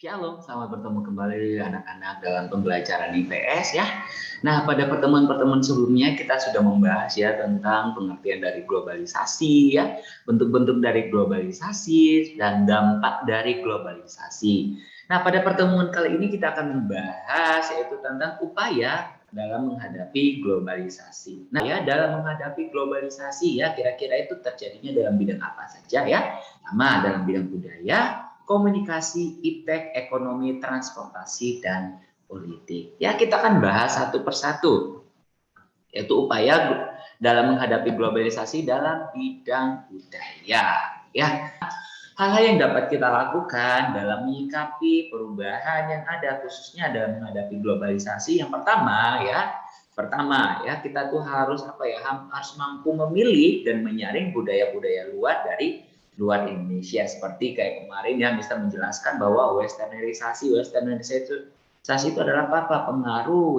Shalom, selamat bertemu kembali anak-anak dalam pembelajaran IPS ya. Nah, pada pertemuan-pertemuan sebelumnya kita sudah membahas ya tentang pengertian dari globalisasi ya, bentuk-bentuk dari globalisasi dan dampak dari globalisasi. Nah, pada pertemuan kali ini kita akan membahas yaitu tentang upaya dalam menghadapi globalisasi. Nah, ya dalam menghadapi globalisasi ya kira-kira itu terjadinya dalam bidang apa saja ya? Pertama, dalam bidang budaya, komunikasi, iptek, ekonomi, transportasi, dan politik. Ya, kita akan bahas satu persatu, yaitu upaya dalam menghadapi globalisasi dalam bidang budaya. Ya, hal-hal yang dapat kita lakukan dalam menyikapi perubahan yang ada, khususnya dalam menghadapi globalisasi. Yang pertama ya kita tuh harus harus mampu memilih dan menyaring budaya-budaya luar dari luar Indonesia, seperti kayak kemarin ya Mister menjelaskan bahwa westernisasi itu adalah apa? Pengaruh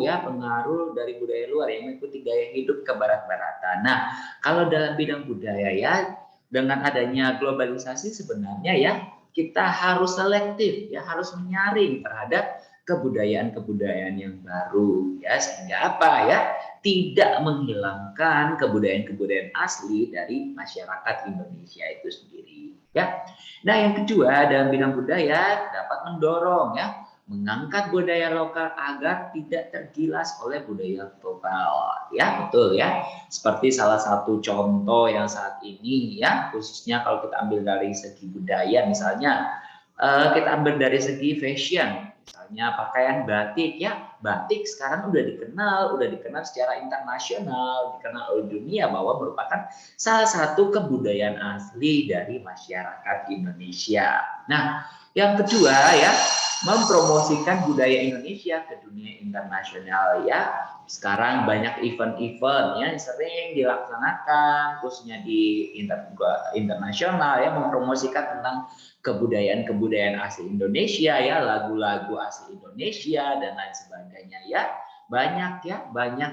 dari budaya luar yang mengikuti gaya hidup kebarat-baratan. Nah, kalau dalam bidang budaya ya dengan adanya globalisasi sebenarnya ya kita harus selektif ya, harus menyaring terhadap kebudayaan-kebudayaan yang baru ya, sehingga apa ya, tidak menghilangkan kebudayaan-kebudayaan asli dari masyarakat Indonesia itu sendiri ya. Nah, yang kedua dalam bidang budaya dapat mendorong ya, mengangkat budaya lokal agar tidak tergilas oleh budaya global ya, betul ya. Seperti salah satu contoh yang saat ini ya, khususnya kalau kita ambil dari segi budaya misalnya, kita ambil dari segi fashion, misalnya pakaian batik ya. Batik sekarang udah dikenal secara internasional, dikenal oleh dunia bahwa merupakan salah satu kebudayaan asli dari masyarakat Indonesia. Nah, yang kedua ya, mempromosikan budaya Indonesia ke dunia internasional ya. Sekarang banyak event-event yang sering dilaksanakan khususnya di internasional ya, mempromosikan tentang kebudayaan-kebudayaan asli Indonesia ya, lagu-lagu asli Indonesia dan lain sebagainya ya. Banyak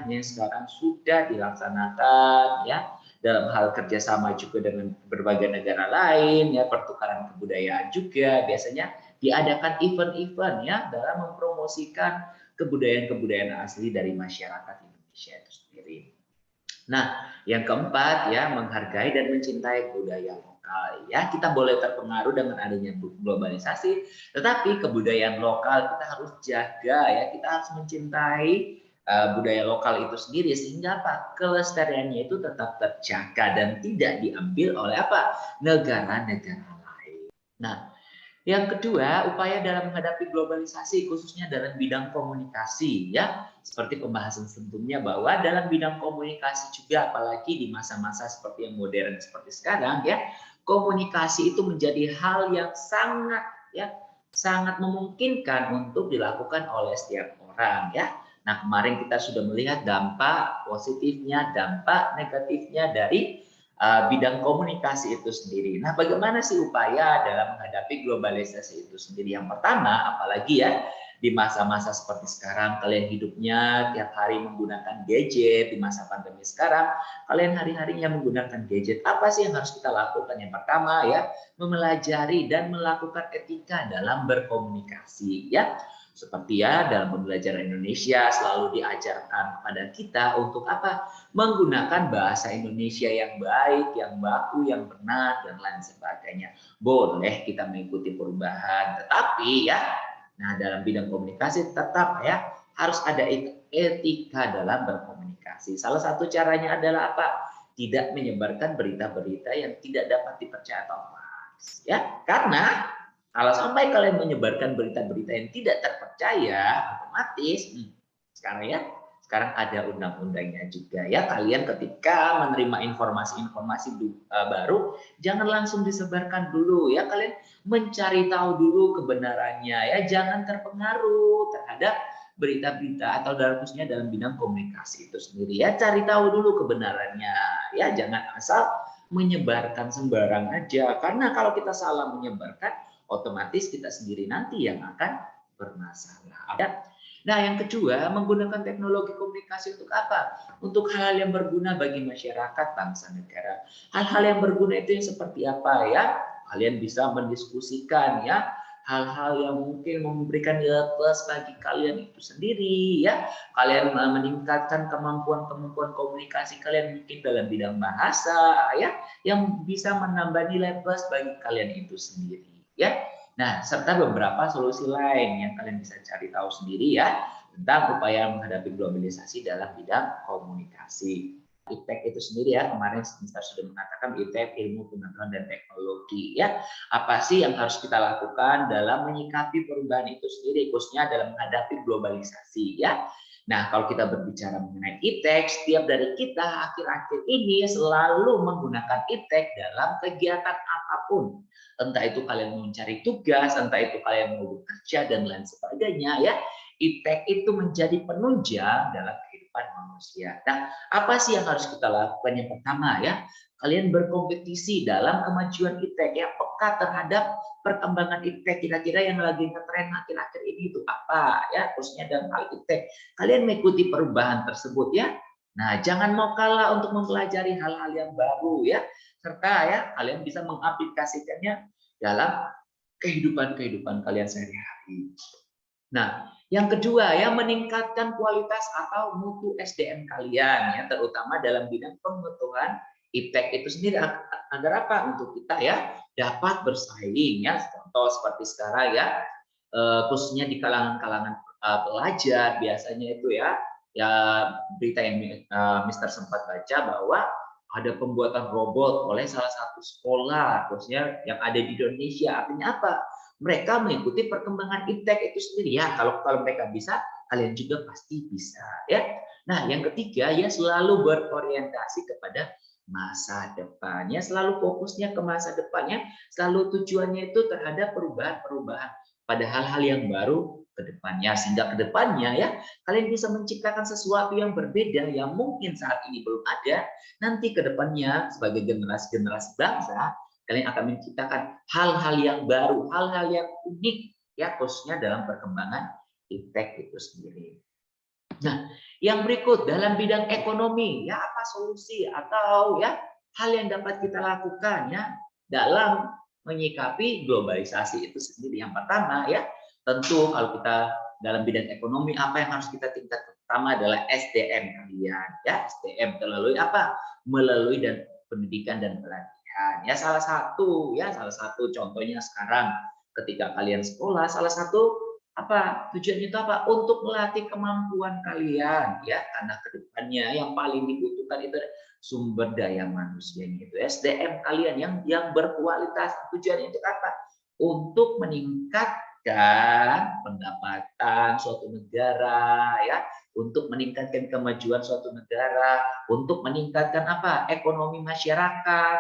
yang sekarang sudah dilaksanakan ya, dalam hal kerjasama juga dengan berbagai negara lain ya, pertukaran kebudayaan juga biasanya diadakan event-event ya dalam mempromosikan kebudayaan-kebudayaan asli dari masyarakat Indonesia itu sendiri. Nah, yang keempat ya, menghargai dan mencintai budaya lokal ya. Kita boleh terpengaruh dengan adanya globalisasi, tetapi kebudayaan lokal kita harus jaga ya, kita harus mencintai budaya lokal itu sendiri, sehingga apa? Kelestariannya itu tetap terjaga dan tidak diambil oleh negara-negara lain. Nah, yang kedua, upaya dalam menghadapi globalisasi khususnya dalam bidang komunikasi ya. Seperti pembahasan sebelumnya bahwa dalam bidang komunikasi juga, apalagi di masa-masa seperti yang modern seperti sekarang ya, komunikasi itu menjadi hal yang sangat memungkinkan untuk dilakukan oleh setiap orang ya. Nah, kemarin kita sudah melihat dampak positifnya, dampak negatifnya dari bidang komunikasi itu sendiri. Nah, bagaimana sih upaya dalam menghadapi globalisasi itu sendiri? Yang pertama, apalagi ya di masa-masa seperti sekarang, kalian hidupnya tiap hari menggunakan gadget, di masa pandemi sekarang, kalian hari-harinya menggunakan gadget. Apa sih yang harus kita lakukan? Yang pertama ya, mempelajari dan melakukan etika dalam berkomunikasi ya. Seperti ya dalam pembelajaran Indonesia selalu diajarkan kepada kita untuk apa? Menggunakan bahasa Indonesia yang baik, yang baku, yang benar, dan lain sebagainya. Boleh kita mengikuti perubahan, tetapi ya, nah dalam bidang komunikasi tetap ya, harus ada etika dalam berkomunikasi. Salah satu caranya adalah apa? Tidak menyebarkan berita-berita yang tidak dapat dipercaya atau hoax. Ya, karena kalau sampai kalian menyebarkan berita-berita yang tidak terpercaya, otomatis sekarang ada undang-undangnya juga ya. Kalian ketika menerima informasi-informasi baru, jangan langsung disebarkan dulu ya. Kalian mencari tahu dulu kebenarannya ya. Jangan terpengaruh terhadap berita-berita atau khususnya dalam bidang komunikasi itu sendiri ya. Cari tahu dulu kebenarannya ya. Jangan asal menyebarkan sembarang aja. Karena kalau kita salah menyebarkan, otomatis kita sendiri nanti yang akan bermasalah. Nah, yang kedua, menggunakan teknologi komunikasi untuk apa? Untuk hal yang berguna bagi masyarakat, bangsa, negara. Hal-hal yang berguna itu yang seperti apa ya? Kalian bisa mendiskusikan ya hal-hal yang mungkin memberikan nilai plus bagi kalian itu sendiri ya. Kalian meningkatkan kemampuan komunikasi kalian mungkin dalam bidang bahasa ya, yang bisa menambah nilai plus bagi kalian itu sendiri ya. Nah, serta beberapa solusi lain yang kalian bisa cari tahu sendiri ya tentang upaya menghadapi globalisasi dalam bidang komunikasi. IPTEK itu sendiri ya, kemarin Mister sudah mengatakan IPTEK ilmu pengetahuan dan teknologi ya. Apa sih yang harus kita lakukan dalam menyikapi perubahan itu sendiri, khususnya dalam menghadapi globalisasi ya. Nah, kalau kita berbicara mengenai IPTEK, setiap dari kita akhir-akhir ini selalu menggunakan IPTEK dalam kegiatan apapun. Entah itu kalian mencari tugas, entah itu kalian mau bekerja dan lain sebagainya ya. IPTEK itu menjadi penunjang dalam kehidupan manusia. Nah, apa sih yang harus kita lakukan? Yang pertama ya, kalian berkompetisi dalam kemajuan IPTEK ya, peka terhadap perkembangan IPTEK, kira-kira yang lagi ngetren akhir-akhir ini itu apa ya, khususnya dalam hal IPTEK. Kalian mengikuti perubahan tersebut ya. Nah, jangan mau kalah untuk mempelajari hal-hal yang baru ya, serta ya kalian bisa mengaplikasikannya dalam kehidupan kalian sehari-hari. Nah, yang kedua ya, meningkatkan kualitas atau mutu SDM kalian ya, terutama dalam bidang pengetahuan IPTEK itu sendiri, agar apa? Untuk kita ya dapat bersaing ya. Contoh seperti sekarang ya, khususnya di kalangan-kalangan pelajar biasanya itu ya berita yang Mister sempat baca bahwa ada pembuatan robot oleh salah satu sekolah khususnya yang ada di Indonesia. Artinya apa? Mereka mengikuti perkembangan IPTEK itu sendiri ya. Kalau mereka bisa, kalian juga pasti bisa ya. Nah, yang ketiga ya, selalu berorientasi kepada masa depannya, selalu fokusnya ke masa depannya, selalu tujuannya itu terhadap perubahan-perubahan pada hal-hal yang baru ke depannya, sehingga ke depannya ya kalian bisa menciptakan sesuatu yang berbeda yang mungkin saat ini belum ada, nanti ke depannya sebagai generasi-generasi bangsa kalian akan menciptakan hal-hal yang baru, hal-hal yang unik ya, khususnya dalam perkembangan IPTEK itu sendiri. Nah, yang berikut dalam bidang ekonomi ya, apa solusi atau ya hal yang dapat kita lakukan ya dalam menyikapi globalisasi itu sendiri. Yang pertama ya, tentu kalau kita dalam bidang ekonomi, apa yang harus kita tingkatkan? Pertama adalah SDM kalian ya. SDM melalui apa? Melalui dan pendidikan dan pelatihan ya. Salah satu contohnya sekarang ketika kalian sekolah, salah satu apa tujuannya itu apa? Untuk melatih kemampuan kalian ya, karena kedepannya yang paling dibutuhkan itu sumber daya manusianya, itu SDM kalian yang berkualitas. Tujuannya itu apa? Untuk meningkatkan pendapatan suatu negara ya, untuk meningkatkan kemajuan suatu negara, untuk meningkatkan apa? Ekonomi masyarakat,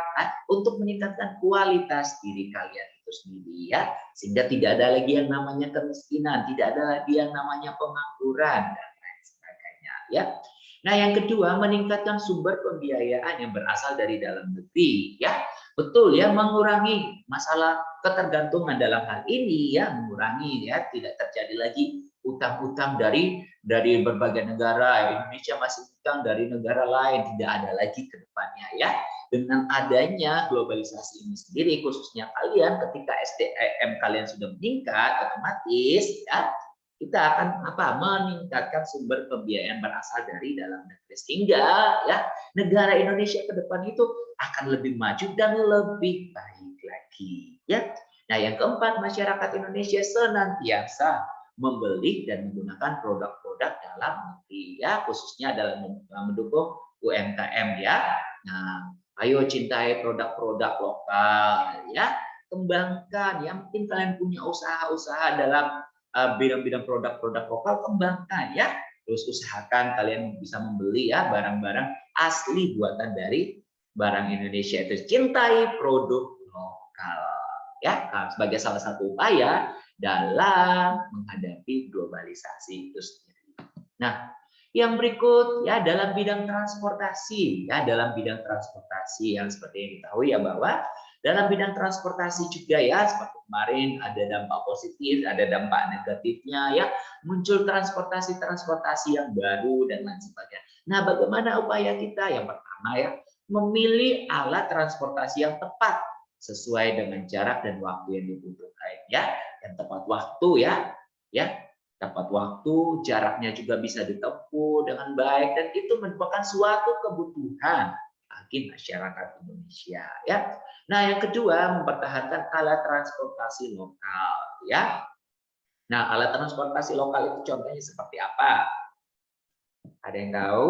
untuk meningkatkan kualitas diri kalian itu sendiri ya, sehingga tidak ada lagi yang namanya kemiskinan, tidak ada lagi yang namanya pengangguran dan lain sebagainya ya. Nah, yang kedua, meningkatkan sumber pembiayaan yang berasal dari dalam negeri ya. Betul ya, mengurangi masalah ketergantungan dalam hal ini ya, mengurangi ya, tidak terjadi lagi utang-utang dari berbagai negara. Indonesia masih utang dari negara lain, tidak ada lagi ke depannya ya. Dengan adanya globalisasi ini sendiri, khususnya kalian ketika SDM kalian sudah meningkat, otomatis ya kita akan apa? Meningkatkan sumber pembiayaan berasal dari dalam negeri, sehingga ya negara Indonesia ke depan itu akan lebih maju dan lebih baik lagi ya. Nah, yang keempat, masyarakat Indonesia senantiasa membeli dan menggunakan produk-produk dalam negeri ya, khususnya dalam mendukung UMKM ya. Nah, ayo cintai produk-produk lokal ya, kembangkan ya, mungkin kalian punya usaha-usaha dalam bidang-bidang produk-produk lokal, kembangkan ya. Terus usahakan kalian bisa membeli ya barang-barang asli buatan dari barang Indonesia. Itu cintai produk lokal ya, sebagai salah satu upaya dalam menghadapi globalisasi itu sendiri. Nah, yang berikut ya, dalam bidang transportasi ya, dalam bidang transportasi yang seperti yang diketahui ya, bahwa dalam bidang transportasi juga ya, seperti kemarin ada dampak positif, ada dampak negatifnya ya, muncul transportasi yang baru dan lain sebagainya. Nah, bagaimana upaya kita? Yang pertama ya, memilih alat transportasi yang tepat sesuai dengan jarak dan waktu yang dibutuhkan ya. yang tepat waktu ya, tepat waktu, jaraknya juga bisa ditempuh dengan baik dan itu merupakan suatu kebutuhan bagi masyarakat Indonesia ya. Nah, yang kedua mempertahankan alat transportasi lokal ya. Nah, alat transportasi lokal itu contohnya seperti apa? Ada yang tahu?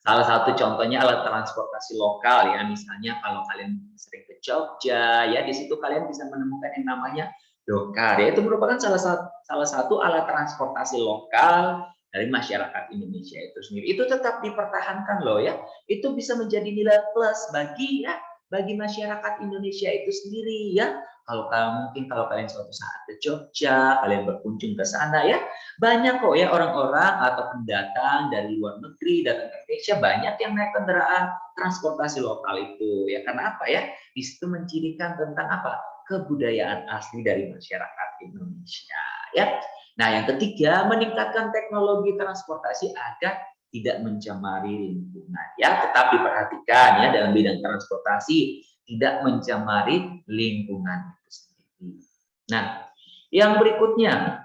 Salah satu contohnya alat transportasi lokal ya, misalnya kalau kalian sering ke Jogja ya, di situ kalian bisa menemukan yang namanya dokar ya, itu merupakan salah satu alat transportasi lokal dari masyarakat Indonesia itu sendiri. Itu tetap dipertahankan loh ya. Itu bisa menjadi nilai plus bagi masyarakat Indonesia itu sendiri ya. Kalau kalian suatu saat ke Jogja, kalian berkunjung ke sana ya, banyak kok ya orang-orang atau pendatang dari luar negeri datang ke Indonesia, banyak yang naik kendaraan transportasi lokal itu ya. Karena apa ya? Di situ mencirikan tentang apa? Kebudayaan asli dari masyarakat Indonesia ya. Nah, yang ketiga meningkatkan teknologi transportasi agar tidak mencemari lingkungan ya. Tetap diperhatikan ya dalam bidang transportasi tidak mencemari lingkungan itu sendiri. Nah, yang berikutnya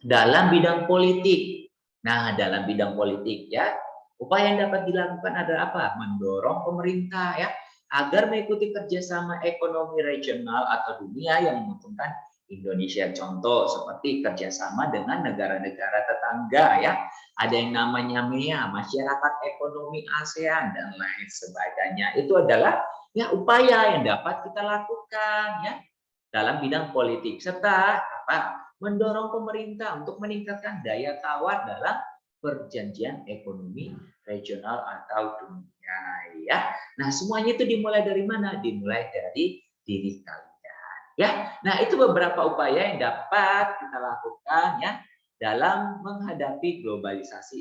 dalam bidang politik. Nah, dalam bidang politik ya, upaya yang dapat dilakukan adalah apa? Mendorong pemerintah ya agar mengikuti kerjasama ekonomi regional atau dunia yang menguntungkan Indonesia. Contoh seperti kerjasama dengan negara-negara tetangga ya. Ada yang namanya MEA, Masyarakat Ekonomi ASEAN dan lain sebagainya. Itu adalah ya upaya yang dapat kita lakukan ya dalam bidang politik serta apa? Mendorong pemerintah untuk meningkatkan daya tawar dalam perjanjian ekonomi regional atau dunia ya. Nah, semuanya itu dimulai dari mana? Dimulai dari diri kalian ya. Nah, itu beberapa upaya yang dapat kita lakukan ya dalam menghadapi globalisasi.